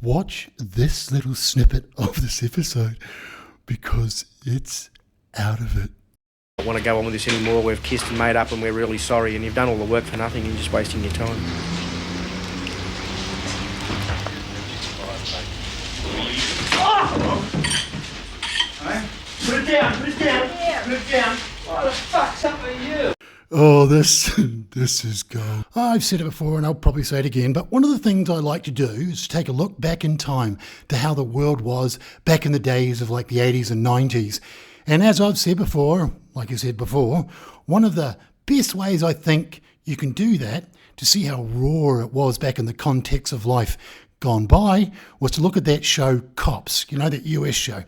watch this little snippet of this episode because it's out of it. I don't want to go on with this anymore. We've kissed and made up and we're really sorry, and you've done all the work for nothing. You're just wasting your time. Put it down, put it down, put it down. What the fuck's up with you? Oh, this is gold. I've said it before and I'll probably say it again, but one of the things I like to do is take a look back in time to how the world was back in the days of like the 80s and 90s. And as I've said before, like I said before, one of the best ways I think you can do that to see how raw it was back in the context of life gone by was to look at that show Cops, you know, that US show.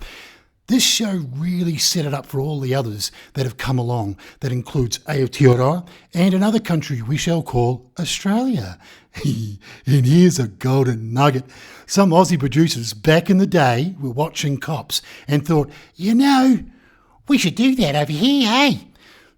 This show really set it up for all the others that have come along. That includes Aotearoa and another country we shall call Australia. And here's a golden nugget. Some Aussie producers back in the day were watching Cops and thought, you know, we should do that over here, hey?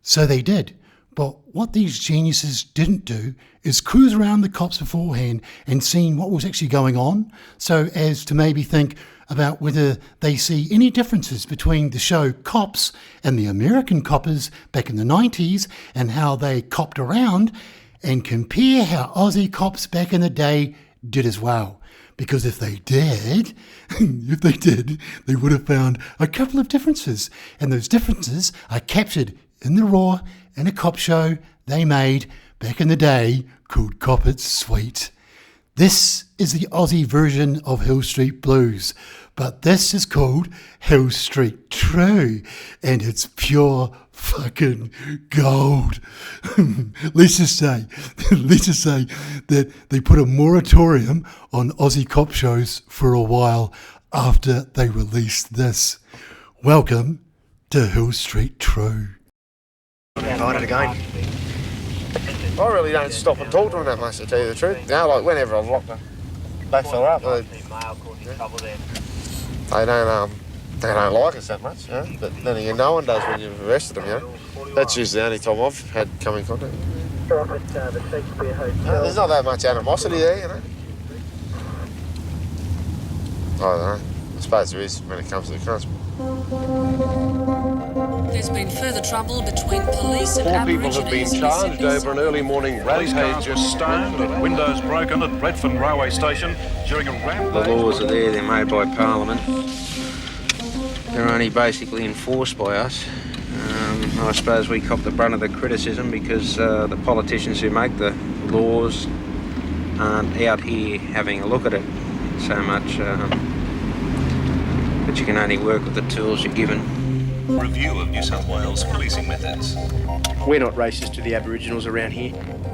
So they did. But what these geniuses didn't do is cruise around the Cops beforehand and see what was actually going on, so as to maybe think about whether they see any differences between the show Cops and the American coppers back in the 90s and how they copped around, and compare how Aussie cops back in the day did as well. Because if they did, they would have found a couple of differences, and those differences are captured in the raw in a cop show they made back in the day called Cop It Sweet. This is the Aussie version of Hill Street Blues, but this is called Hill Street True, and it's pure fucking gold. let's just say that they put a moratorium on Aussie cop shows for a while after they released this. Welcome to Hill Street True. Tried it again. I really don't stop and talk to them that much, to tell you the truth. You know, like whenever I've locked a black fella up, they don't like us that much, you know? But then again, no one does when you've arrested them, you know. That's usually the only time I've had come in contact. There's not that much animosity there, you know. I don't know. I suppose there is when it comes to the constable. There's been further trouble between police and Four people Aborigines. have been charged over an early morning rampage. Just stoned and windows broken at Redfern railway station during a rampage. The laws are there, they're made by Parliament. They're only basically enforced by us. I suppose we cop the brunt of the criticism because the politicians who make the laws aren't out here having a look at it so much. But you can only work with the tools you're given. Review of New South Wales policing methods. We're not racist to the Aboriginals around here.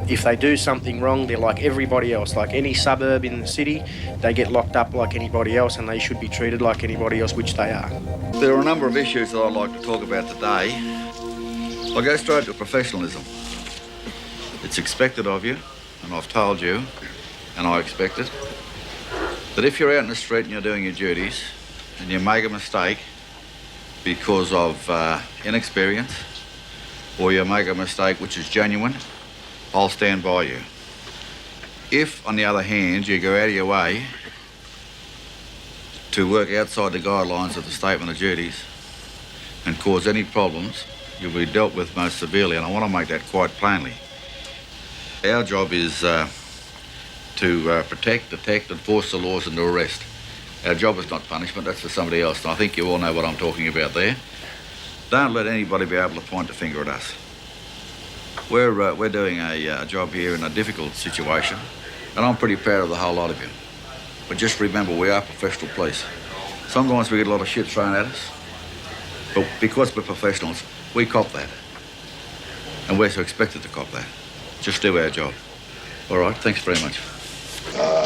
If they do something wrong, they're like everybody else. Like any suburb in the city, they get locked up like anybody else, and they should be treated like anybody else, which they are. There are a number of issues that I'd like to talk about today. I'll go straight to professionalism. It's expected of you, and I've told you, and I expect it, that if you're out in the street and you're doing your duties, and you make a mistake because of inexperience, or you make a mistake which is genuine, I'll stand by you. If, on the other hand, you go out of your way to work outside the guidelines of the Statement of Duties and cause any problems, you'll be dealt with most severely, and I want to make that quite plainly. Our job is to protect, detect, enforce the laws and to arrest. Our job is not punishment, that's for somebody else, and I think you all know what I'm talking about there. Don't let anybody be able to point a finger at us. We're doing a job here in a difficult situation, and I'm pretty proud of the whole lot of you. But just remember, we are professional police. Sometimes we get a lot of shit thrown at us, but because we're professionals, we cop that. And we're so expected to cop that. Just do our job. All right, thanks very much.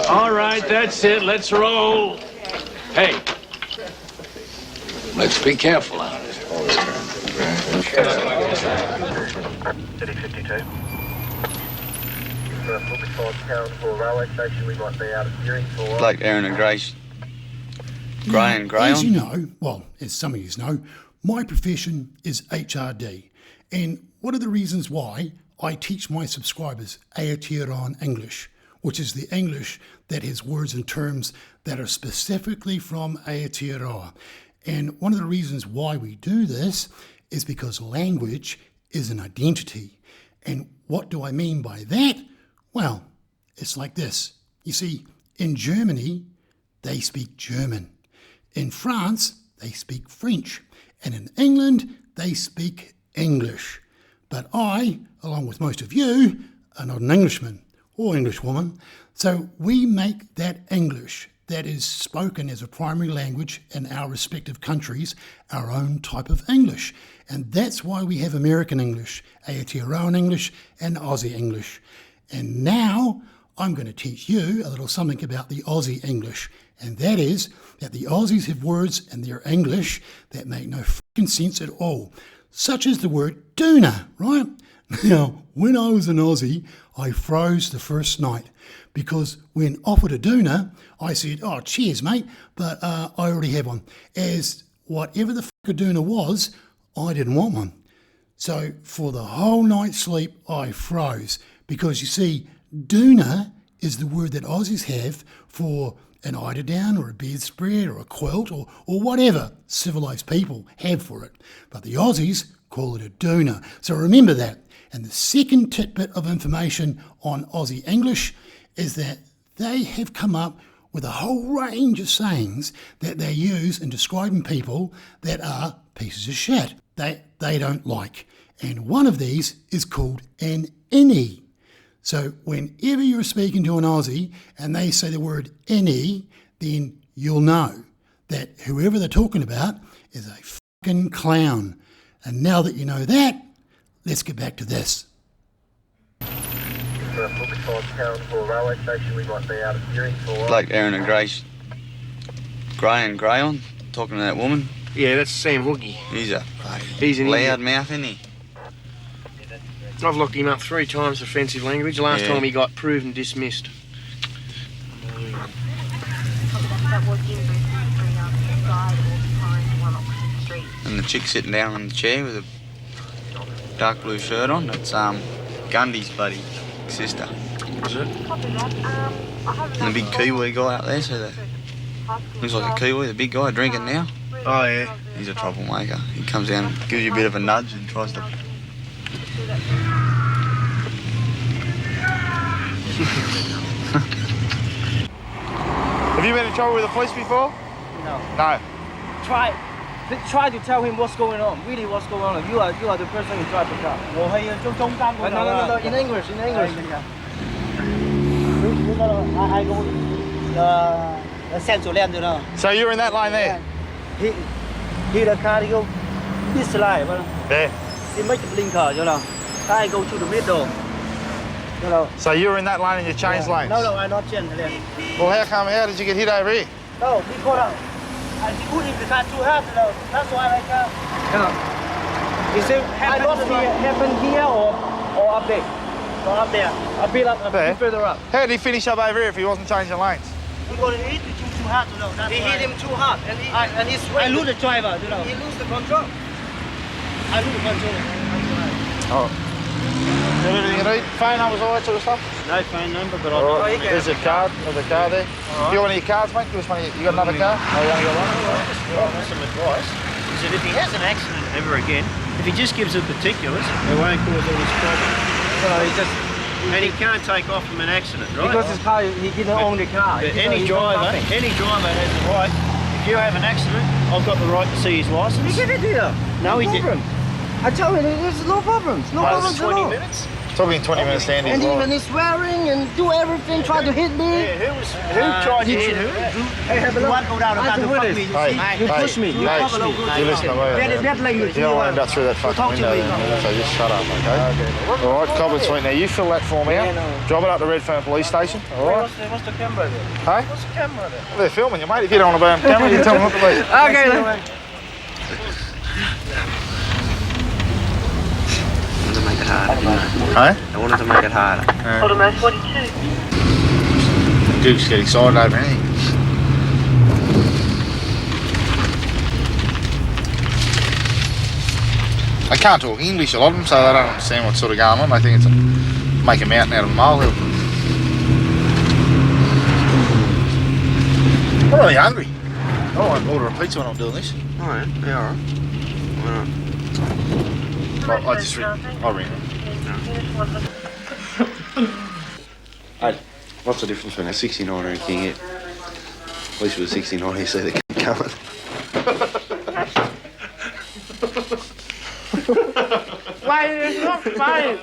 All right, that's it. Let's roll. Hey, let's be careful out of it. City 52. For a £45 for a railway station, we might be out of hearing for... Like Aaron and Grace. Gray and Grey. As you know, well, as some of you know, my profession is HRD. And one of the reasons why I teach my subscribers Aotearoa English, which is the English that has words and terms that are specifically from Aotearoa. And one of the reasons why we do this is because language is an identity. And what do I mean by that? Well, it's like this. You see, in Germany, they speak German. In France, they speak French. And in England, they speak English. But I, along with most of you, are not an Englishman or Englishwoman. So we make that English that is spoken as a primary language in our respective countries our own type of English. And that's why we have American English, Aotearoan English, and Aussie English. And now I'm going to teach you a little something about the Aussie English. And that is that the Aussies have words in their English that make no fucking sense at all. Such as the word doona, right? Now, when I was an Aussie, I froze the first night because when offered a doona, I said, oh, cheers, mate, but I already have one. As whatever the fuck a doona was, I didn't want one. So for the whole night's sleep, I froze because you see, doona is the word that Aussies have for an eiderdown or a bedspread or a quilt or whatever civilised people have for it. But the Aussies call it a doona. So remember that. And the second tidbit of information on Aussie English is that they have come up with a whole range of sayings that they use in describing people that are pieces of shit that they don't like. And one of these is called an innie. So whenever you're speaking to an Aussie and they say the word innie, then you'll know that whoever they're talking about is a fucking clown. And now that you know that, let's get back to this. Bloke Aaron and Grace, grey and grey on, talking to that woman. Yeah, that's Sam Hoogie. He's an loud mouth, isn't he? I've locked him up 3 times for offensive language. Last time he got proven dismissed. And the chick sitting down on the chair with a dark blue shirt on, that's Gundy's buddy, sister. Is it? And the big Kiwi guy out there, so that looks like a Kiwi, the big guy drinking now. Oh, yeah. He's a troublemaker. He comes down and gives you a bit of a nudge and tries to... Have you been in trouble with the police before? No. No. Try to tell him what's going on. Really, what's going on. You are the person who tried to tell. No. In English. I go central land, you know. So you're in that line there? He the car, he go this line, there. He make the blinker, you know. I go to the middle. You know. So you were in that lane and you changed lanes? No, I not changed lane. Well, how did you get hit over here? No, because I put in the car too hard, you know. That's why I can't. You know. Is it happen here or up there? Or up there? A bit further up. How did he finish up over here if he wasn't changing lanes? Because he hit me too hard, you know. He hit him too hard, and he's I lose the driver, you know. He lose the control. I lose the control. Oh. You have everything you need? Phone numbers, all that sort of stuff? No phone number, but right. There's a card. There's a card there. Right. You got one of your cards, mate? Give us one of your, you got another card? Oh, you only got one? Well, some advice is that if he has an accident ever again, if he just gives the particulars, it won't cause all this problem. So and he can't take off from an accident, right? Because his car, he didn't own the car. But any driver has the right. If you have an accident, I've got the right to see his license. He gave it to you. No, he didn't. I tell him there's no problems. No problems at all. 20 minutes? Talking 20 minutes to Andy's and even he's swearing and do everything, try to hit me. Yeah, who tried to hit who? Hey, have a look. You want to go down me? You push me. You push me. You listen to me. That language. You don't want to end up through that fucking window. So just shut up, okay? All right, Cobb and Sweet. Now you fill that form out. Drop it up to Redfern Police Station. All right? What's the camera there? Hey? What's the camera there? They're filming you, mate. If you don't want to be on camera, you tell them not to be. Okay, then. To make it harder, didn't I? I wanted to make it harder. Automatic 42. Duke's getting excited over anything. They can't talk English, a lot of them, so they don't understand what's sort of going on. They think it's make a mountain out of a molehill. I'm really hungry. I won't order a pizza when I'm doing this. Alright, yeah, alright. I just ring. I'll ring them. Hey, what's the difference between a 69 and a king hit? At least with a 69 you see the king coming. Why it's not funny?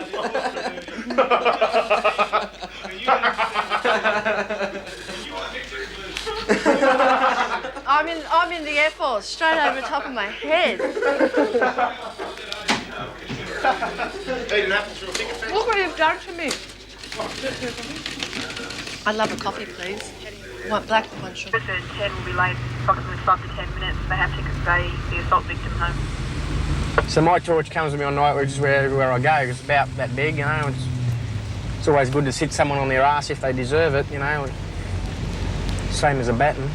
I'm in the Air Force, straight over the top of my head. Look what you've done to me. I'd love a coffee, please. One black and one sugar. 10 will be late approximately 5 to 10 minutes. They have to convey the assault victim home. So my torch comes with me on night, which is everywhere I go. It's about that big, you know. It's always good to hit someone on their ass if they deserve it, you know. Same as a baton.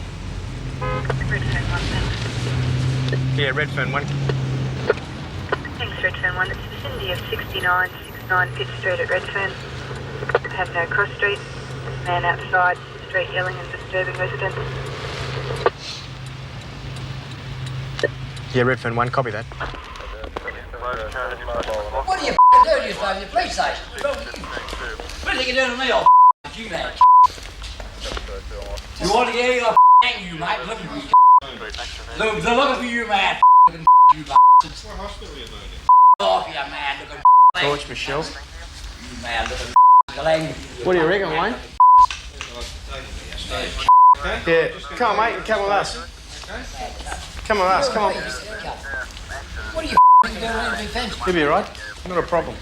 Redfern 1, Yeah, Redfern 1. Thanks, Redfern 1. It's the vicinity of 6969 Pitt Street at Redfern. I have no cross street. There's a man outside the street yelling and disturbing residents. Yeah, Redfern 1, copy that. What are you doing here, phone the police station? What do you think you're doing to me, old you mad? You want to get here, I'll hang you, mate. Look at you, Look, they're looking for you, mad you bastards. What hospital are you going to? Off, you mad looking Torch, Michelle. You mad looking What do you reckon, Wayne? Yeah, come on, mate, come with us. Come with us, come on. What are you doing in defence? You'll be right. Not a problem.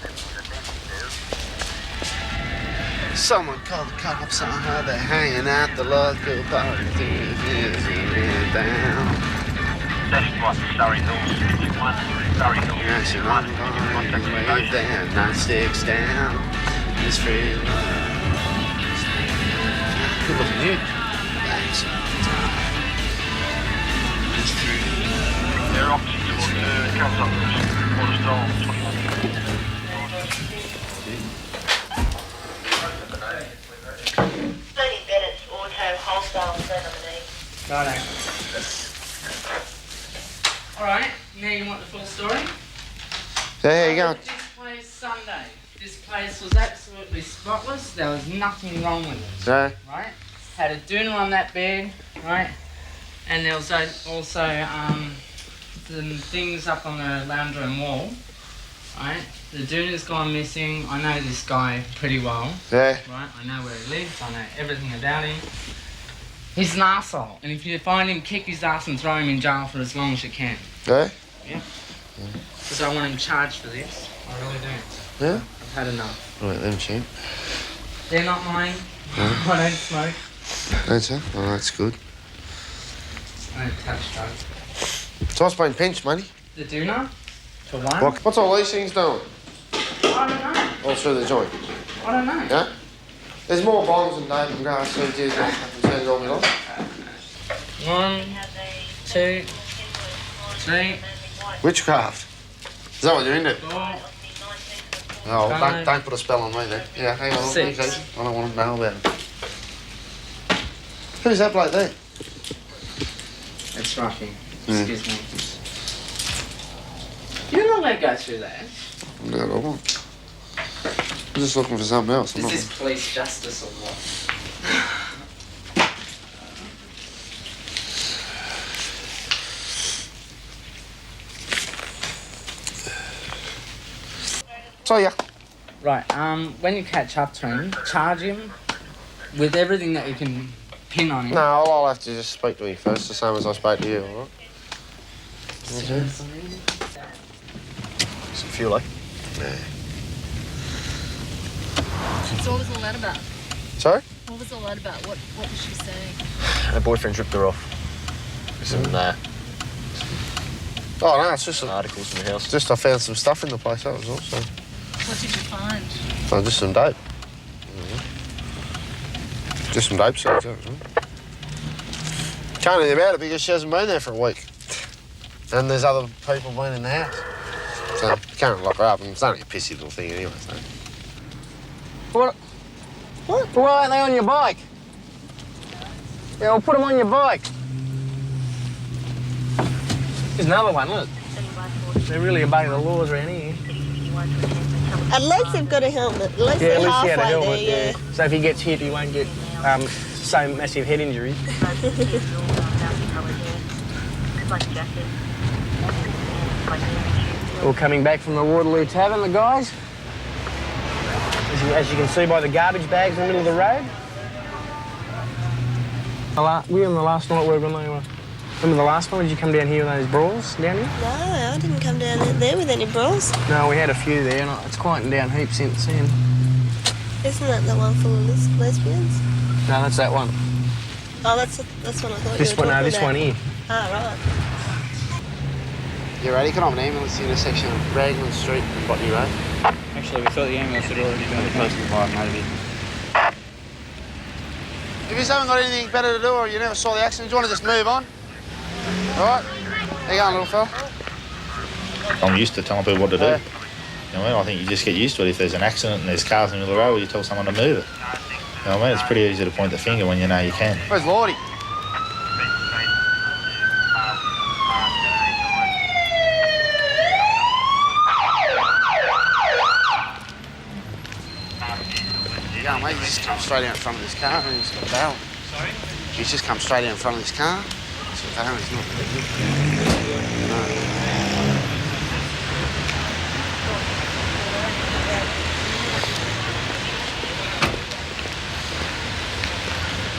Someone called the cops on her. They're hanging out the local bar. Down. Session 1, Surrey Hills, 61, Surrey Hills, 61, Way down, nightsticks down. It's free love. Good looking dude. They're opposite towards Council Quarter Stall, 21. 30 Bennett's Auto Wholesale Ceremony. Righto. Alright, now you want the full story? So here you go. This place Sunday. This place was absolutely spotless. There was nothing wrong with it. Yeah. Right? Had a doona on that bed, right? And there was also some things up on the lounge room wall, right? The doona's gone missing. I know this guy pretty well. Yeah. Right? I know where he lives. I know everything about him. He's an arsehole, and if you find him, kick his ass and throw him in jail for as long as you can. Yeah? Yeah. Because I want him charged for this. I really do. Yeah? I've had enough. Right, them cheap. They're not mine. Yeah. I don't smoke. Don't you? Oh, that's good. I don't touch drugs. So what's been pinched, matey? The doona, for one. What's all these things doing? I don't know. All through the joint? I don't know. Yeah? There's more bombs than David and grass seeds here than I've seen all my life. 1, 2, 3. Witchcraft. Is that what you're into? 4. Oh, Five. don't put a spell on me then. Yeah, hang on. 6. Okay. I don't want to know about it. Who's that bloke there? It's Rocky. Excuse me. You're not let go through that. No, I won't. I'm just looking for something else. Is this police justice or what? So yeah. Right, when you catch up to him, charge him with everything that you can pin on him. No, I'll have to just speak to him first, the same as I spoke to you, alright? Okay. Some fuel, eh? Yeah. So what was all that about? Sorry? What was all that about? What was she saying? Her boyfriend ripped her off. Some Oh no, it's just articles in the house. Just I found some stuff in the place, that was all, so. What did you find? Oh, just some dope. Just some dope seeds, that was all. Can't do anything about it because she hasn't been there for a week. And there's other people been in the house. So you can't lock her up, and it's only a pissy little thing anyway, so. What? Why aren't they on your bike? Yeah, well, put them on your bike. There's another one, look. They really obey the laws around here. At least they've got a helmet. At least Yeah, they're at least he halfway had a helmet, there, yeah. So if he gets hit, he won't get so massive head injuries. All coming back from the Waterloo Tavern, the guys. As you can see by the garbage bags in the middle of the road. We were on the last night we were on the... Remember the last one? Did you come down here with those brawls down here? No, I didn't come down there with any brawls. No, we had a few there, and it's quieting down heaps since then. Isn't that the one full of lesbians? No, that's that one. Oh, that's one I thought This you were one, no, talking this about. one here. Ah, right. You ready? Can I have an ambulance intersection of Raglan Street and Botany Road? Actually, we thought the ambulance had already been posted by maybe. If you haven't got anything better to do or you never saw the accident, do you want to just move on? All right? How you going, little fella? I'm used to telling people what to do. You know what I mean? I think you just get used to it. If there's an accident and there's cars in the middle of the road, you tell someone to move it. You know what I mean? It's pretty easy to point the finger when you know you can. Where's Lordy? Yeah, mate, he's just come straight out in front of this car and he's got a barrel. Sorry? He's just come straight out in front of this car. He's got a barrel, he's not. No.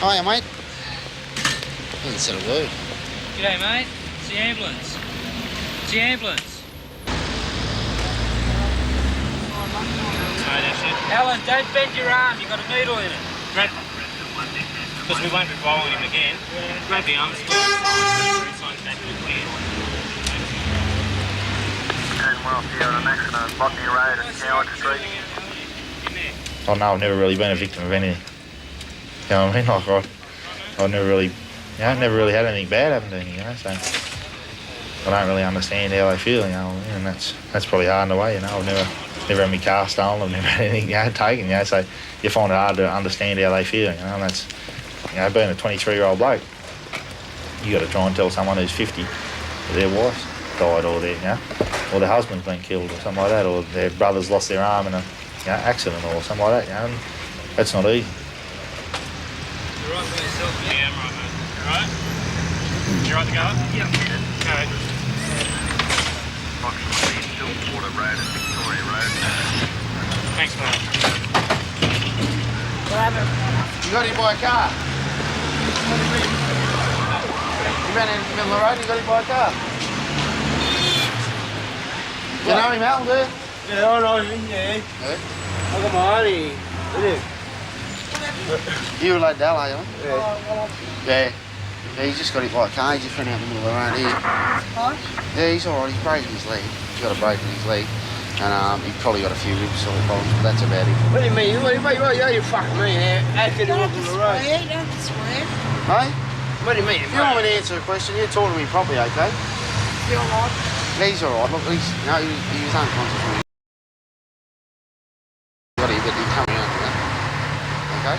Hiya, mate. Doesn't said a word. G'day, mate. It's the ambulance. It's the ambulance. Alan, don't bend your arm. You've got a needle in it. Because we won't be following him again. Grab the arm still. Signs back to the clear. And well, if you're an accident on Botany Road and Coward Street. Oh no, I've never really been a victim of anything. You know what I mean? Like I've never really, never really had anything bad happen to me, so I don't really understand how they feel, and that's probably hard in a way, I've never had my car stolen, I've never had anything taken, so you find it hard to understand how they feel, and that's, being a 23-year-old bloke, you got to try and tell someone who's 50 that their wife's died or their husband's been killed or something like that, or their brother's lost their arm in a accident or something like that, and that's not easy. You're right for yourself? Yeah, I'm right, mate. You right? You right to go? Yeah. Okay. Approximately Stillwater Road and Victoria Road. Thanks, mate. What happened? You got hit by a car. You ran in the middle of the road and you got hit by a car. You know him, Al, do you? Yeah, I know him, yeah. I got my auntie. You relate to Al, are you? Yeah. Yeah, he just got hit by a car. He just ran out in the middle of the road here. Yeah, he's all right. He's broken his leg. He's got a break in his leg. And he probably got a few rib sort of problems, but that's about it. What do you mean? What you fucking mean? How could you walk on the road? Don't swear. Hey? What do you mean? If you want me to answer a question, you talk to me properly, okay? You're all right. He's all right. Look, he was unconscious when he got here, but he come around to that. Okay?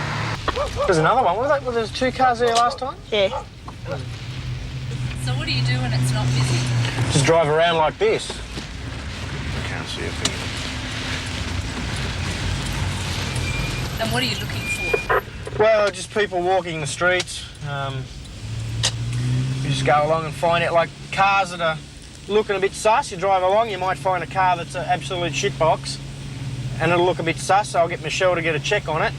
There's another one. Was there two cars there last time? Yeah. So what do you do when it's not busy? Just drive around like this. I can't see a thing. And what are you looking for? Well, just people walking the streets. You just go along and find out, like cars that are looking a bit sus. You drive along, you might find a car that's an absolute shitbox, and it'll look a bit sus. So I'll get Michelle to get a check on it.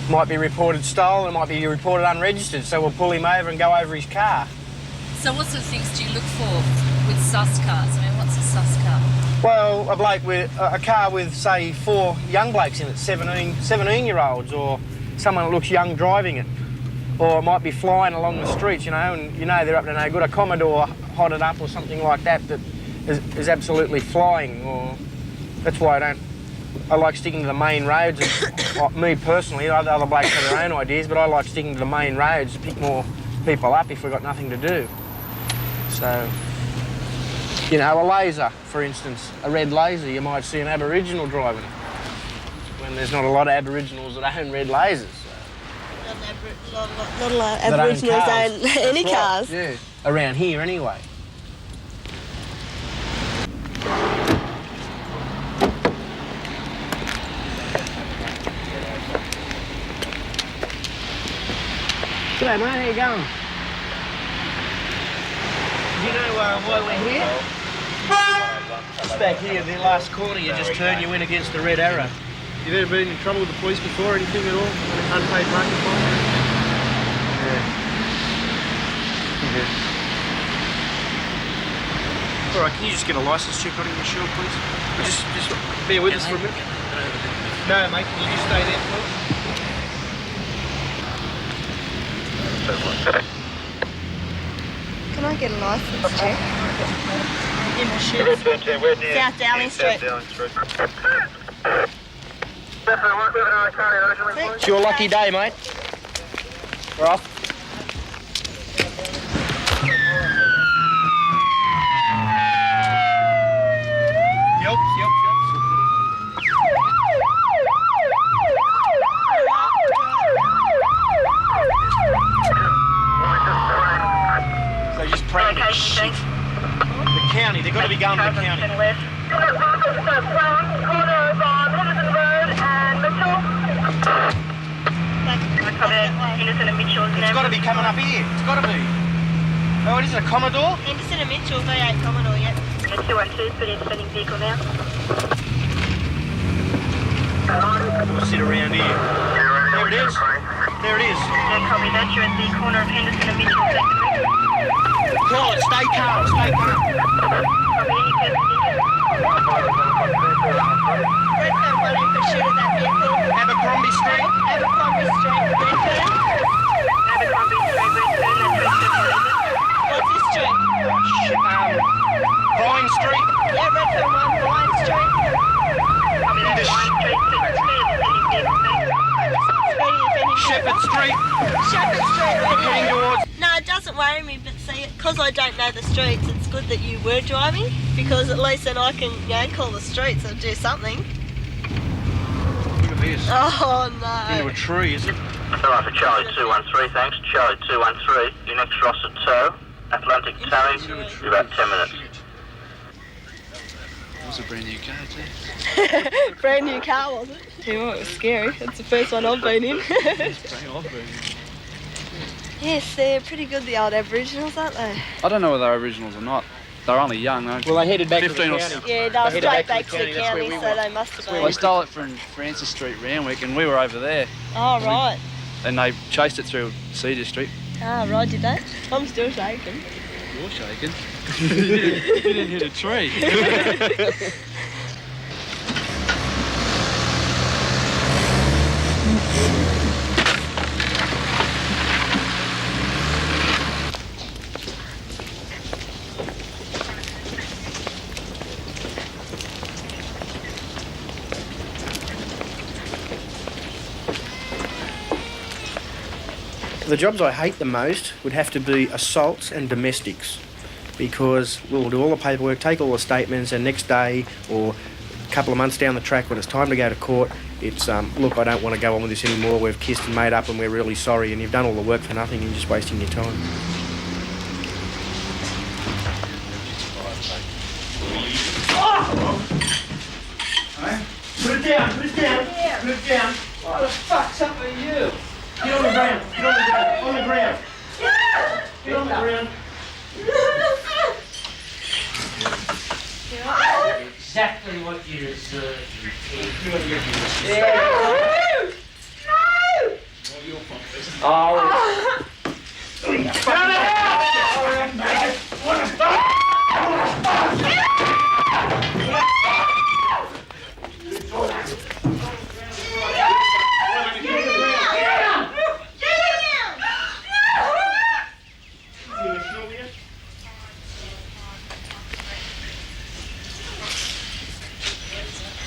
Might be reported stolen, it might be reported unregistered. So we'll pull him over and go over his car. So what sort of things do you look for with sus cars? I mean, what's a sus car? Well, a bloke with a car with, say, 4 young blokes in it, 17-year-olds, or someone that looks young driving it. Or it might be flying along the streets, and they're up to no good. A Commodore hotted up or something like that is absolutely flying. Or that's why I like sticking to the main roads. And, me personally, other blokes have their own ideas, but I like sticking to the main roads to pick more people up if we've got nothing to do. So, a laser, for instance, a red laser, you might see an Aboriginal driving it, when there's not a lot of Aboriginals that own red lasers. So. Not Aboriginals own any cars. Yeah, around here anyway. G'day mate, how you going? Do you know why we're here? Just back here, the last corner, you just turn you in against the red arrow. You've ever been in trouble with the police before, anything at all? Unpaid parking fine? Yeah. All right, can you just get a licence check on your shield, please? Or just bear with us for a minute. No, mate, can you just stay there, please? Can I get a licence check? In my shoes. South Dowling Street. It's your lucky day, mate. We're off. Yep. So just pray to shit. The county, they've got to be going to the county. It's got to be coming up here. It's got to be. Oh, what is it, a Commodore? Henderson and Mitchell, V8 Commodore, yep. 212, put in sending vehicle now. We'll sit around here. There it is. There it is. No copy that. You're at the corner of Henderson and Mitchell Secondary. Call it. Stay calm. Stay calm. Redfern wanting pursuit of that vehicle. Abercrombie Street. Abercrombie Street, Redfern. Abercrombie Street, Redfern. What's this street? Bryan Street. Yeah, Redfern 1, Bryan Street. Copy that. Bryan Street, Shepherd Street. Shepherd Street, Heading towards. No, it doesn't worry me, but see, because I don't know the streets, it's good that you were driving, because at least then I can, call the streets and do something. Look at this. Oh, no. Into a tree, is it? Alright, for Charlie 213, thanks. Charlie 213, your next Ross at Tow, Atlantic Towing, about 10 minutes. It was a brand new car too. Brand new car, was it? Tell you what, it was scary. It's the first one I've been in. Yes, they're pretty good, the old Aboriginals, aren't they? I don't know whether they're Aboriginals or not. They're only young, though. Well, they headed back 15 to or the county. Yeah, they were straight back to the county, so they must have been. They stole it from Francis Street, Randwick, and we were over there. Oh, right. And they chased it through Cedar Street. Ah, right, did they? I'm still shaking. You're shaking. You didn't hit a tree. The jobs I hate the most would have to be assaults and domestics, because we'll do all the paperwork, take all the statements, and next day or a couple of months down the track when it's time to go to court, it's, look, I don't want to go on with this anymore, we've kissed and made up and we're really sorry, and you've done all the work for nothing, you're just wasting your time. Put it down, put it down, put it down. What the fuck's up with you? Get on the ground, get on the ground, on the ground. Get on the ground. Exactly what you deserve. Yeah. No! Oh.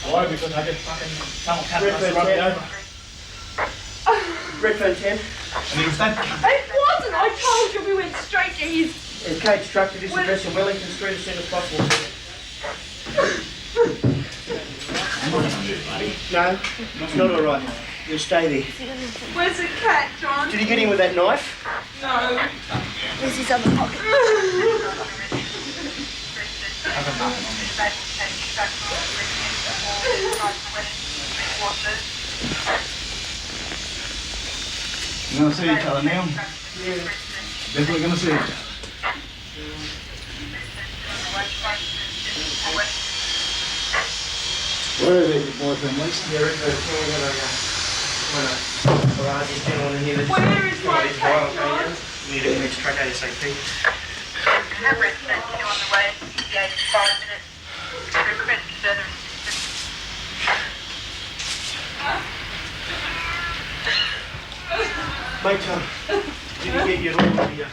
Why? Because I get fucking someone cut me over. Redfern 10. And it was that. It wasn't. I told you we went straight to his. It's Kate's truck to this address in Wellington Street as soon as possible. No, it's not all right. You'll stay there. Where's the cat, John? Did he get in with that knife? No. Where's his other pocket? You're going to see each other now? Yeah. Definitely going to see each other. Where is it, your boyfriend, Lisa? There is a thing that I just didn't want to hear this. Where is my cat, John? Need to next track ASAP. Have residents still on the way, 5 minutes. Request further assistance. Mate, did you get your little video?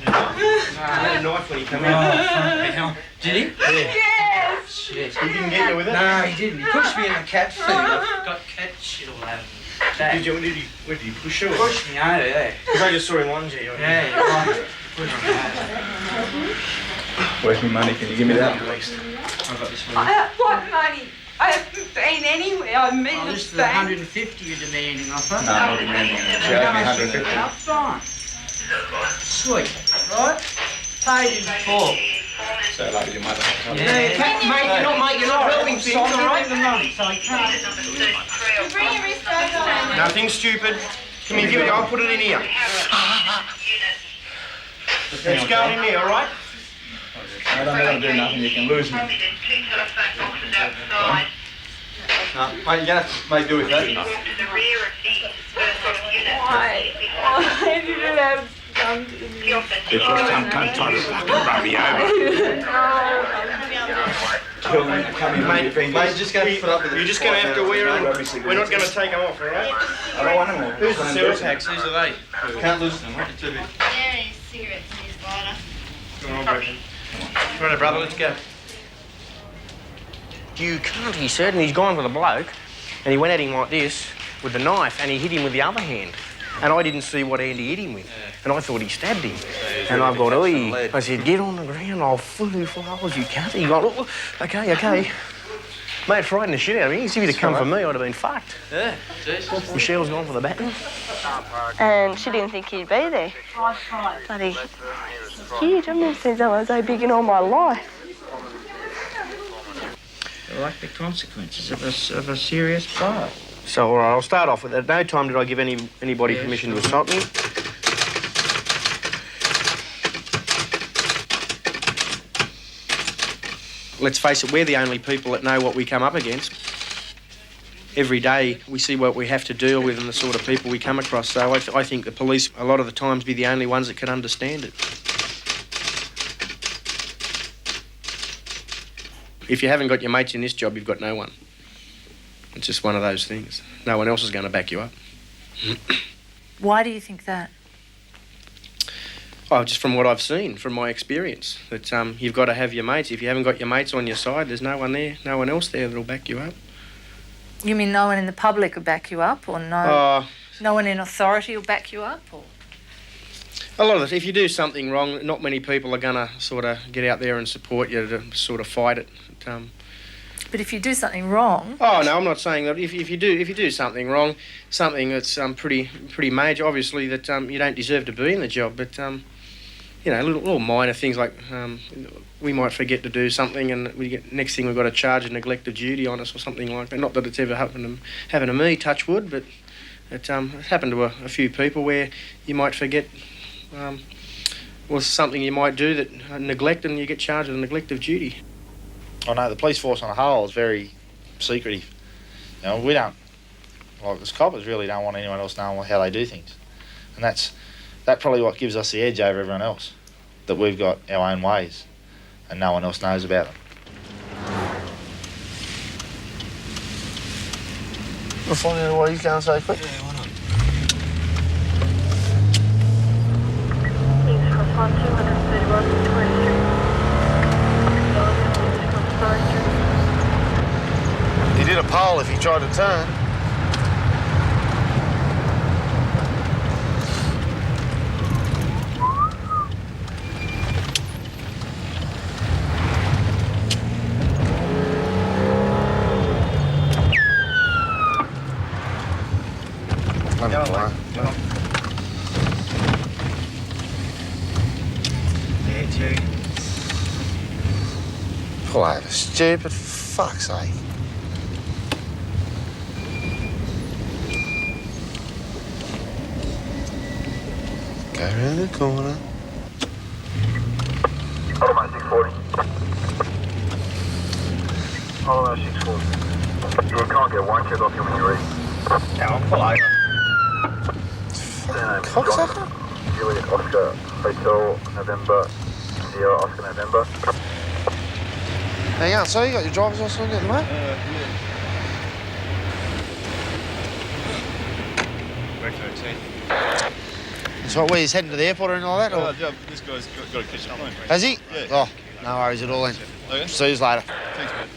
No, had a knife when he came out. Did he? Yeah. Yes! Shit. He didn't get you with it? No, he didn't. He pushed me in the cat food. I've got cat shit all over me. Where did he push you? Push me over there. Because I just saw him onesie. Yeah, you're right. Push me over. Where's my money? Can you give me that at least? I've got this one. What money? I haven't been anywhere. I've been Oh, to this is the Spain. 150 you're demanding off her? No, I'm not demanding it. She owes me 150. Oh, fine. Sweet. Right? Paid in full. So like with your mother. Yeah, mate, you're not helping things, all right? The money, so I can't. Bring your wrist over. Nothing stupid. Come here, give it. I'll put it in here. Let's go in here, all right? I don't let him do nothing, you can lose me. Two telephone boxes outside. No, mate, you're going to have to make do with that. To the rear of the first sort of unit. Why? I didn't have guns in me. If you're some cunt trying to fucking run me over. Kill me, come in, mate. Mate, just going to put up with it. You're just going to have to wear them. We're not going to take them off, all right? I don't want them all. Who's the cell packs? Whose are they? Can't lose them, mate. Too big. There is cigarettes in his lighter. Come on, Brendan. Right, brother, let's go. You can't, he said, and he's gone for the bloke, and he went at him like this with the knife, and he hit him with the other hand. And I didn't see what hand he hit him with, and I thought he stabbed him. And I've got, oi. I said, get on the ground, I'll fully flowers, you can't. He got, oh, okay. Mate, it frightened the shit out of me. If he'd have come for me, I'd have been fucked. Yeah, Jesus. Michelle's gone for the baton. And she didn't think he'd be there. Bloody huge. I've never seen someone so big in all my life. I like the consequences of a serious fire. So, all right, I'll start off with it. At no time did I give anybody permission to assault me. Let's face it, we're the only people that know what we come up against. Every day we see what we have to deal with and the sort of people we come across. So I think the police, a lot of the times, be the only ones that can understand it. If you haven't got your mates in this job, you've got no one. It's just one of those things. No one else is going to back you up. Why do you think that? Oh, just from what I've seen, from my experience, that you've got to have your mates. If you haven't got your mates on your side, there's no one there, no one else there that'll back you up. You mean no one in the public will back you up, or no one in authority will back you up? Or? A lot of it. If you do something wrong, not many people are going to sort of get out there and support you to sort of fight it. But if you do something wrong... Oh, no, I'm not saying that. If you do something wrong, something that's pretty major, obviously, that you don't deserve to be in the job, but, you know, little minor things like we might forget to do something and next thing we've got a charge of neglect of duty on us or something like that. Not that it's ever happened to me, touch wood, but it's happened to a few people where you might forget something you might do that neglect and you get charged with neglect of duty. I know the police force on the whole is very secretive. You know, we don't, like as coppers, really don't want anyone else knowing how they do things. And that's probably what gives us the edge over everyone else, that we've got our own ways and no one else knows about them. We'll find out what he's going to say quick. Kings Cross 1, 231 Victoria Street. He did a pole if he tried to turn. Right. Yeah, too. Pull over, stupid. Fuck's sake. Go around the corner. Automatic 640. Automatic 640. You can't get one check off you when you're ready. Yeah, I'll pull over. Cocksucker? Juliet Oscar Hotel November. Sierra Oscar November. Hang on, so you got your driver's license on you at the moment? Yeah. So where he's heading to the airport or anything like that? Or? Yeah, this guy's got to catch a plane. Has he? Yeah. Oh, no worries at all then. Okay. See you later. Thanks, mate.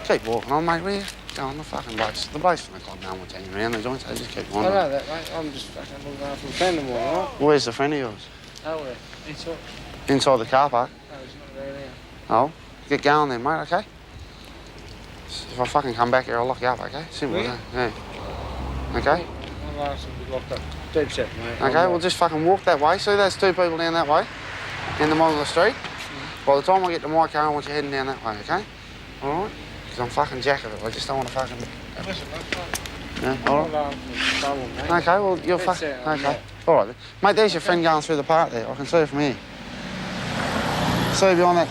Keep walking on, mate, will you? Go on, the fucking blokes. The blokes from the club no one's hanging around the joints, they just keep on. I know that, mate. I'm just fucking looking after a friend of mine, all right? Where's the friend of yours? Nowhere. Inside. Inside the car park? No, he's not there now. Oh, get going then, mate, okay? If I fucking come back here, I'll lock you up, okay? Simple as that, yeah. Okay? My last will be locked up. Dead set, mate. Okay, we'll just fucking walk that way. See those two people down that way? In the middle of the street? By the time I get to my car, I want you heading down that way, okay? All right? Because I'm fucking jack of it. I just don't want to fucking... Yeah, all right? Okay, well, you're fucking... Okay. All right, then. Mate, there's your friend going through the park there. I can see her from here. See behind that...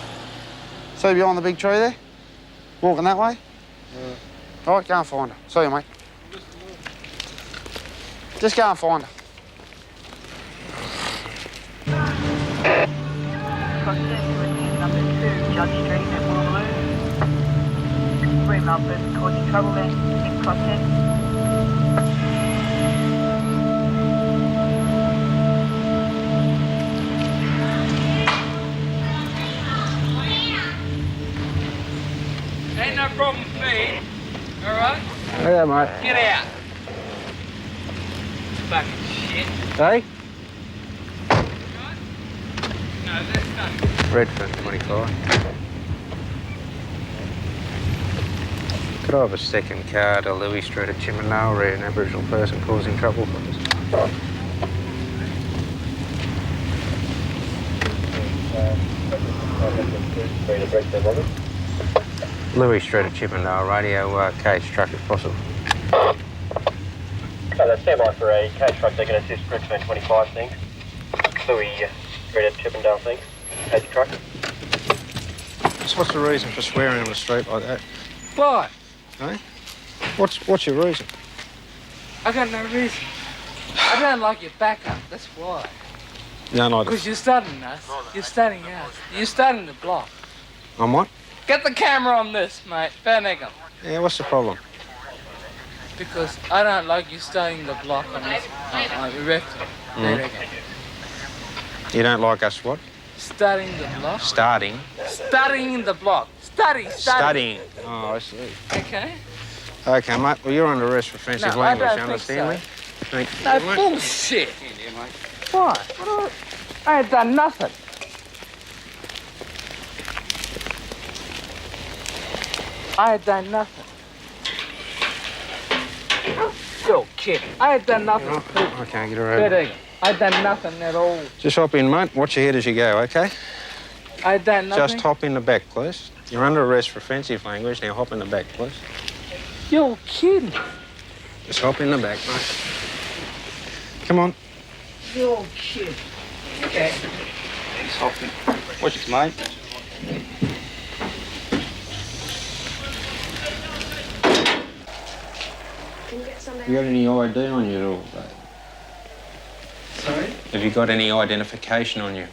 See behind the big tree there? Walking that way? Yeah. All right, go and find her. See you, mate. Just go and find her. Number 2, Judge Street at Waterloo. 3 Melbourne causing trouble there. 6 cross 10. Ain't no problem with me. All right? Yeah, mate. Get out. Fucking shit. Hey? No, that's done. Redfern 25. Could I have a second car to Louis Street at Chiminal where an Aboriginal person causing trouble for us? Louis Street at Chiminal, radio cage truck if possible. Stand by for a cage truck that can assist Redfern 25, thanks. Louis Street at Chippendale, thanks. Cage truck. So what's the reason for swearing on the street like that? Why? Eh? What's your reason? I got no reason. I don't like your backup, that's why. You don't like Because you're studying us. You're studying us. You're studying the block. On what? Get the camera on this, mate. Fair dinkum. Yeah, what's the problem? Because I don't like you studying the block on this. On the rectum. You don't like us what? Studying the block. Starting? Studying the block. Studying. Studying. Oh, I see. Okay. Okay, mate. Well, you're under arrest for offensive No, language, I you don't understand think me? Thank you. No, mate. bullshit. Why? I ain't done nothing. I ain't done nothing. Yo, kid, I ain't done nothing. I can't get around. Fair dinkum. I ain't done nothing at all. Just hop in, mate. Watch your head as you go, okay? I ain't done nothing. Just hop in the back, please. You're under arrest for offensive language. Now hop in the back, please. You're kidding. Just hop in the back, mate. Come on. You're kidding. Okay. Just hop in. Watch it, mate. You got any ID on you at all, mate? Sorry? Have you got any identification on you?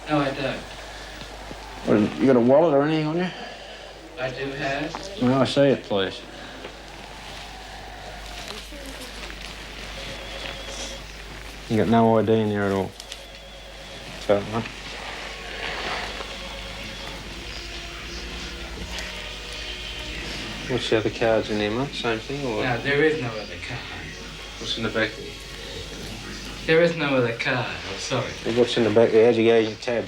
No, I don't. What, you got a wallet or anything on you? I do have. May I see it, please? You got no ID in there at all. So, mate. What's the other cards in there, mate? Same thing, or? No, there is no other card. What's in the back? There is no other car. I'm sorry. What's in the back there? How'd you get your tab?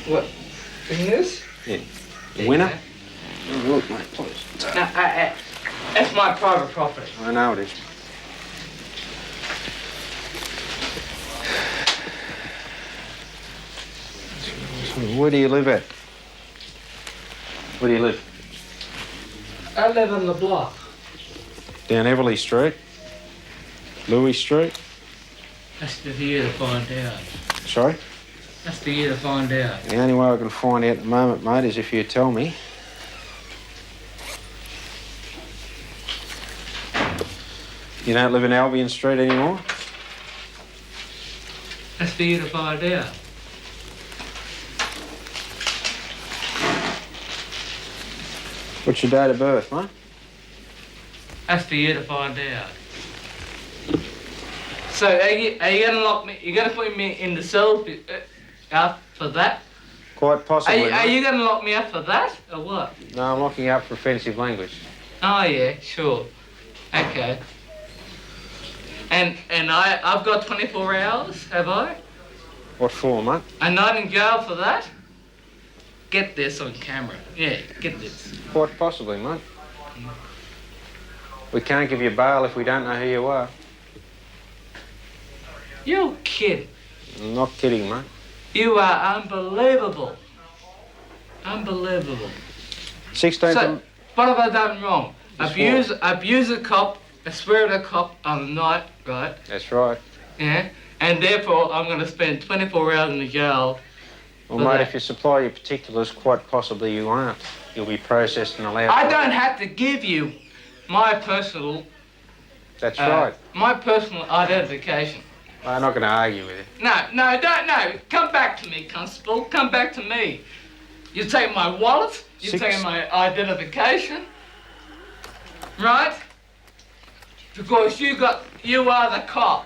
What? In this? Yeah. The winner? Oh, look, mate, please. No, that's my private property. I know it is. Where do you live at? Where do you live? I live on the block. Down Everleigh Street? Louis Street? That's for you to find out. Sorry? That's for you to find out. The only way I can find out at the moment, mate, is if you tell me. You don't live in Albion Street anymore? That's for you to find out. What's your date of birth, mate? That's for you to find out. So are you gonna lock me? You gonna put me in the cell out for that? Quite possibly. Are you gonna lock me up for that or what? No, I'm locking you up for offensive language. Oh yeah, sure. Okay. And I've got 24 hours, have I? What for, mate? I'm not in jail for that? Get this on camera. Yeah, get this. Quite possibly, mate. We can't give you bail if we don't know who you are. You're kidding. I'm not kidding, mate. You are unbelievable. Unbelievable. 16th. So, what have I done wrong? Abuse a cop, swear at a cop on the night, right? That's right. Yeah? And therefore, I'm going to spend 24 hours in the jail. Well, mate, if you supply your particulars, quite possibly you aren't. You'll be processed and allowed. I don't have to give you my personal... That's right. My personal identification. I'm not going to argue with you. No, don't. Come back to me, Constable. Come back to me. You take my wallet. You take my identification. Right? Because you are the cop.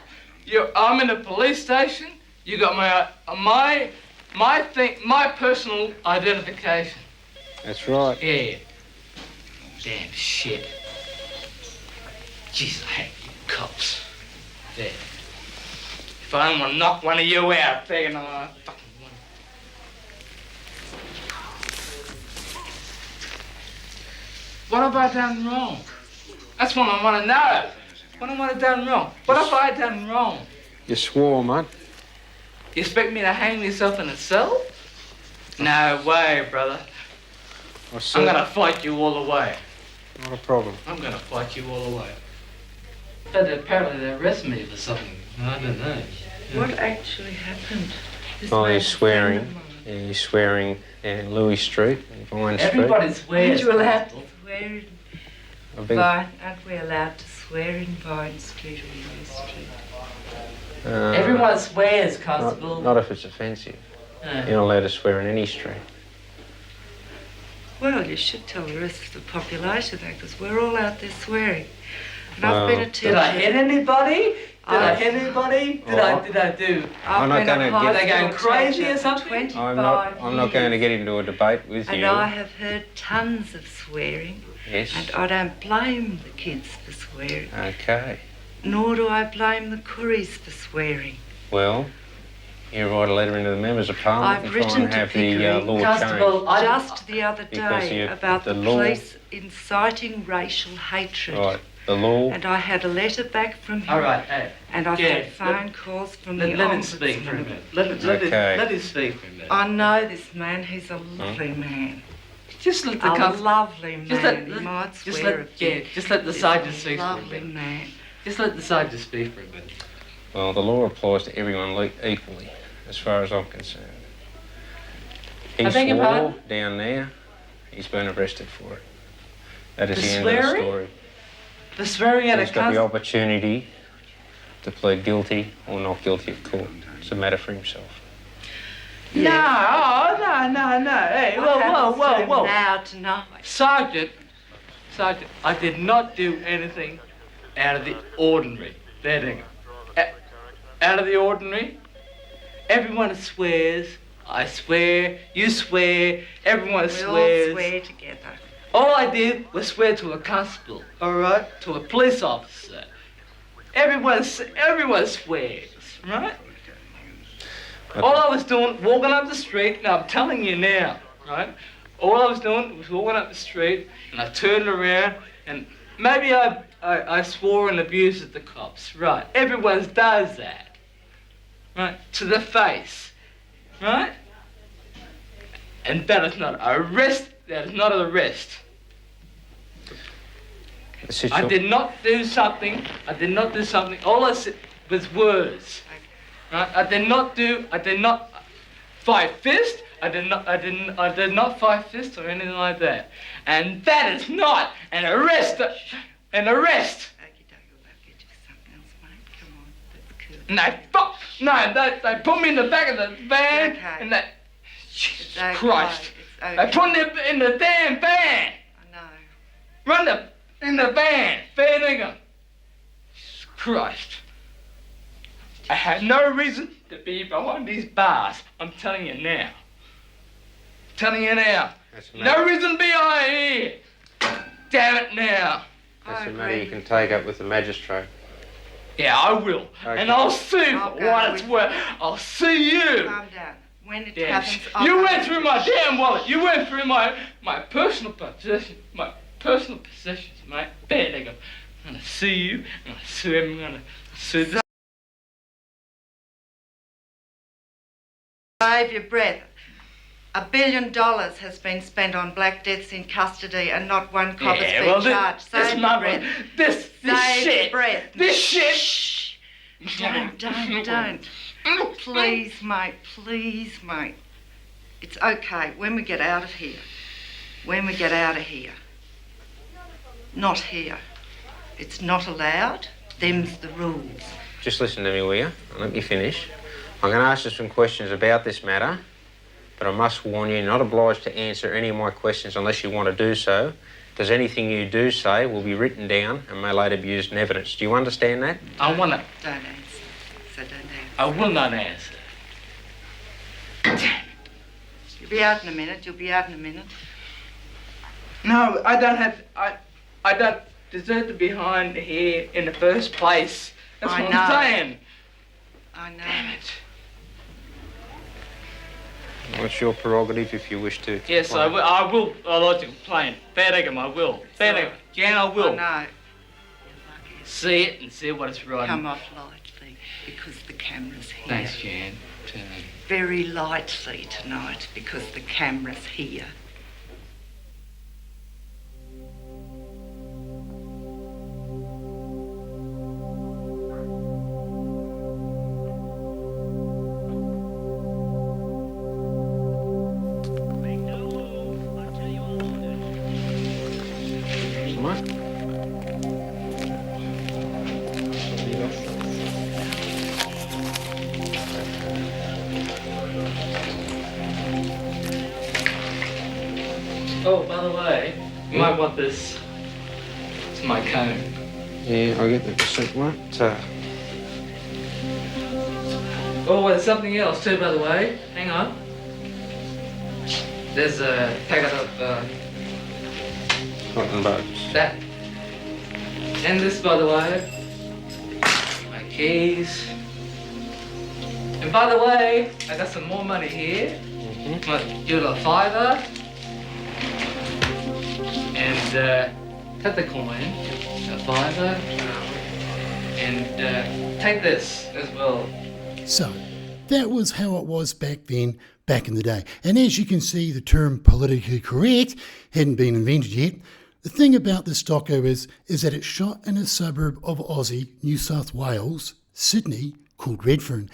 I'm in a police station. You got my personal identification. That's right. Yeah. Damn shit. Jeez, I hate you cops. There. If I don't want to knock one of you out, they're gonna fucking one. What have I done wrong? That's what I want to know. What have I done wrong? What have I done wrong? You swore, mate. You expect me to hang myself in a cell? No way, brother. I'm gonna fight you all the way. Not a problem. I'm gonna fight you all the way. But apparently they arrested me for something. I don't know. What actually happened? Oh, he's swearing. Yeah, he's swearing in Louis Street, in Vine Street. Everybody swears. Aren't you allowed to swear in Vine? Aren't we allowed to swear in Vine Street or Louis Street? Everyone swears, Constable. Not if it's offensive. No. You're not allowed to swear in any street. Well, you should tell the rest of the population that, because we're all out there swearing. And I've been a teacher. Did I hit anybody? Did I hit anybody? Did I do? I'm not going to get. Are they going crazy or something? I'm not going to get into a debate with you. And I have heard tons of swearing. Yes. And I don't blame the kids for swearing. Okay. Nor do I blame the Curries for swearing. Well, you write a letter into the members of Parliament I've and try and have the law changed. Just the other day about the police inciting racial hatred. Right. The law. And I had a letter back from him. All right, hey. And I've had phone calls from the Let him speak for a minute. Let him speak for a minute. I know this man. He's a lovely man. Just let the lovely man. He might swear a bit. Just let the sergeant speak for a Lovely bit. man. Just let the sergeant speak for a bit. Well, the law applies to everyone equally, as far as I'm concerned. He swore down there. He's been arrested for it. That is the end of the story. The swearing at a He's got the opportunity to plead guilty or not guilty of court. It's a matter for himself. No. Hey, whoa. Now tonight. Sergeant, I did not do anything out of the ordinary. Out of the ordinary? Everyone swears. I swear. You swear. Everyone swears. We all swear together. All I did was swear to a constable, all right? To a police officer. everyone swears, right? All I was doing, walking up the street, and I'm telling you now, right? All I was doing was walking up the street, and I turned around, and maybe I swore and abused at the cops, right? Everyone does that, right? To the face, right? And that is not arrest. That is not an arrest. I did not do something. All I said was words. Right? I did not fight fist. I did not fight fist or anything like that. And that is not an arrest. An arrest. They put me in the back of the van, and that. Jesus Christ! They put me in the damn van. I know. In the van, fair dinkum. Jesus Christ! I had no reason to be behind these bars. I'm telling you now. No reason to be out here. Damn it now. That's a matter you can take up with the magistrate. Yeah, I will. Okay. And I'll see what it's worth. I'll see you. Calm down. When it Damn happens, you went through my damn wallet. You went through my personal possessions. My personal possessions, mate. Fair dinkum. I'm gonna sue you. I'm gonna sue him. I'm gonna sue that. Save your breath. $1 billion has been spent on black deaths in custody and not one cop has been charged. Save your breath. This shit. Breath. This shit. Shh. Don't. Please, mate. It's okay when we get out of here. Not here. It's not allowed. Them's the rules. Just listen to me, will you? Let me finish. I'm going to ask you some questions about this matter, but I must warn you, you're not obliged to answer any of my questions unless you want to do so, because anything you do say will be written down and may later be used in evidence. Do you understand that? I want to. Don't answer. So don't answer. I will not answer. You'll be out in a minute. No, I don't deserve to be behind here in the first place. That's what I'm saying. I know. Damn it. Well, it's your prerogative if you wish to. Yes, I will. I'd like to complain. Fair dinkum, I will. Fair dinkum. Jan, I will. I know. See it and see what it's riding. Come off lightly because the camera's here. Thanks, Jan. Very lightly tonight because the camera's here. Oh, by the way, you might want this. It's my comb. Yeah, I'll get the receipt, mate. Oh, there's something else too, by the way. Hang on. There's a packet of cotton buds. That. And this, by the way. My keys. And by the way, I got some more money here. Might give it a $5. And take the coin, a $5, and take this as well. So, that was how it was back then, back in the day. And as you can see, the term politically correct hadn't been invented yet. The thing about this doco is that it's shot in a suburb of Aussie, New South Wales, Sydney, called Redfern.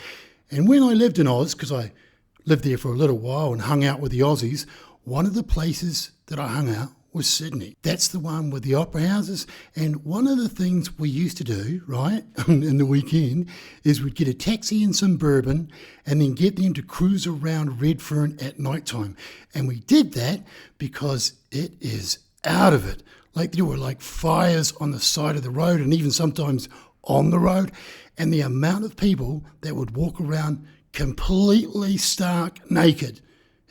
And when I lived in Oz, because I lived there for a little while and hung out with the Aussies, one of the places that I hung out was Sydney. That's the one with the opera houses. And one of the things we used to do, right, in the weekend, is we'd get a taxi and some bourbon and then get them to cruise around Redfern at night time. And we did that because it is out of it. Like there were like fires on the side of the road and even sometimes on the road. And the amount of people that would walk around completely stark naked.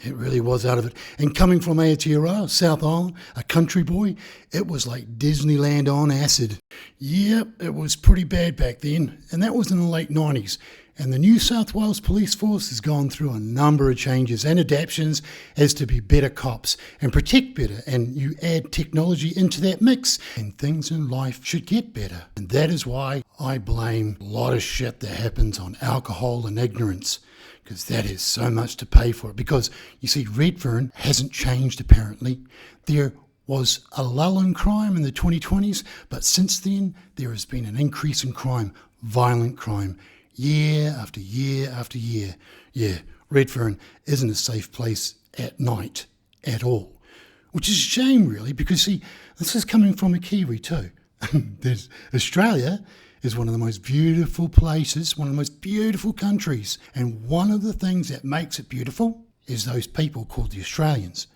It really was out of it. And coming from Aotearoa, South Island, a country boy, it was like Disneyland on acid. Yep, it was pretty bad back then, and that was in the late 90s. And the New South Wales Police Force has gone through a number of changes and adaptations as to be better cops and protect better. And you add technology into that mix, and things in life should get better. And that is why I blame a lot of shit that happens on alcohol and ignorance, because that is so much to pay for it. Because, you see, Redfern hasn't changed apparently. There was a lull in crime in the 2020s, but since then there has been an increase in crime, violent crime, year after year after year. Yeah, Redfern isn't a safe place at night at all, which is a shame really, because see, this is coming from a Kiwi too. Australia is one of the most beautiful places, one of the most beautiful countries, and one of the things that makes it beautiful is those people called the Australians.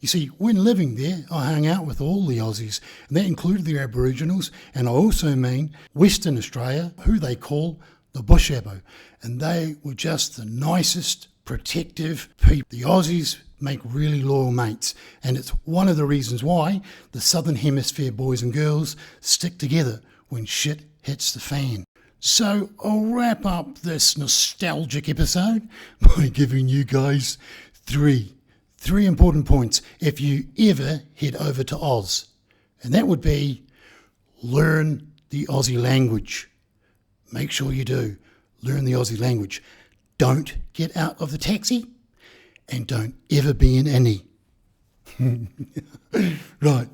You see, when living there, I hung out with all the Aussies, and that included the Aboriginals, and I also mean Western Australia, who they call the Bush Abo, and they were just the nicest, protective people. The Aussies make really loyal mates, and it's one of the reasons why the Southern Hemisphere boys and girls stick together when shit hits the fan. So I'll wrap up this nostalgic episode by giving you guys three important points if you ever head over to Oz, and that would be learn the Aussie language. Make sure you do. Learn the Aussie language. Don't get out of the taxi, and don't ever be an innie. Right.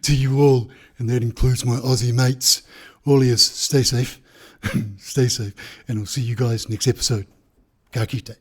To you all, and that includes my Aussie mates. All ears, stay safe. Stay safe. And I'll see you guys next episode. Ka kite.